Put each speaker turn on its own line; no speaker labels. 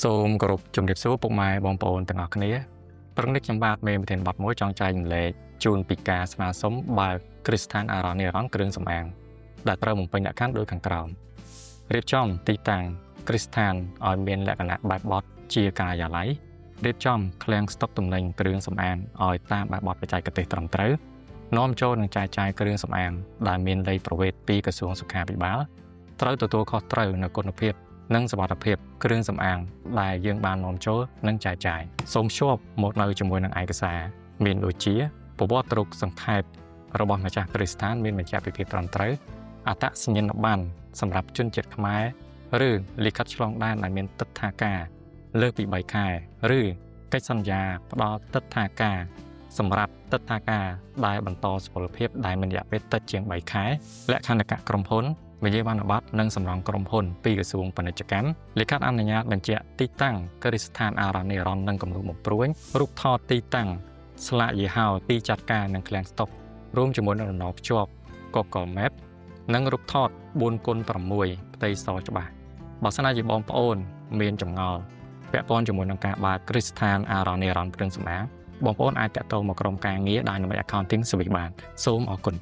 សូមគោរពជំរាបសួរពុកម៉ែបងប្អូនទាំងអស់គ្នាព្រឹកនេះខ្ញុំបាទមេប្រធានបទមួយចង់ចែករំលែកជូនពីការស្នើសុំបើកគ្រឹះស្ថានអារ៉ានីរ៉ង់គ្រឿងសម្អាងដែលត្រូវបំពេញលក្ខខណ្ឌដូចខាងក្រោមរៀបចំទីតាំងគ្រឹះស្ថានឲ្យមានលក្ខណៈបែបបទជាការិយាល័យរៀបចំឃ្លាំងស្តុកទំនិញគ្រឿងសម្អាងឲ្យតាមបែបបទបច្ចេកទេសត្រឹមត្រូវនាំចូលនិងចែកចាយគ្រឿងសម្អាងដែលមានលេខប្រវេទពីក្រសួងសុខាភិបាលត្រូវទទួលខុសត្រូវនូវគុណភាពនិងសុវត្ថិភាពគ្រឿងសម្អាងដែលយើងបាននាំចូលនិងចែកចាយសូមភ្ជាប់មកនៅជាមួយនឹងឯកសារមានដូចជាប្រវត្តិរូបសង្ខេបរបស់ម្ចាស់គ្រឹះស្ថានមានបញ្ជាក់ពីភាពត្រឹមត្រូវអត្តសញ្ញាណប័ណ្ណសម្រាប់ជនជាតិខ្មែរឬលិខិតឆ្លងដែនដែលមានទិដ្ឋាការលើសពី3ខែឬកិច្ចសន្យាផ្ដល់ទិដ្ឋាការសម្រាប់ទិដ្ឋាការដែលបន្តសុពលភាពដែលមានរយៈពេលតិចជាង3ខែលក្ខន្តិកៈក្រុមហ៊ុនវិញ្ញាបនបត្រនិងសំណងក្រុមហ៊ុនពីក្រសួងពាណិជ្ជកម្មលិខិតអនុញ្ញាតបញ្ជាក់ទីតាំងគ្រឹះស្ថានអារ៉ានីរ៉ង់និងគម្រោងបំព្រួញរូបថតទីតាំងស្លាកយីហោទីចាត់ការនិងឃ្លាំងស្តុករួមជាមួយនឹងដំណភ្ជាប់ Google Map និងរូបថត 4x6 ផ្ទៃសច្បាស់បើសិនជាបងប្អូនមានចម្ងល់ពាក់ព័ន្ធជាមួយនឹងការបើកគ្រឹះស្ថានអារ៉ានីរ៉ង់គ្រឿងសម្អាងបងប្អូនអាចតាក់ទងមកក្រុមការងារដែលនៅ Accounting Service បានសូមអរគុណ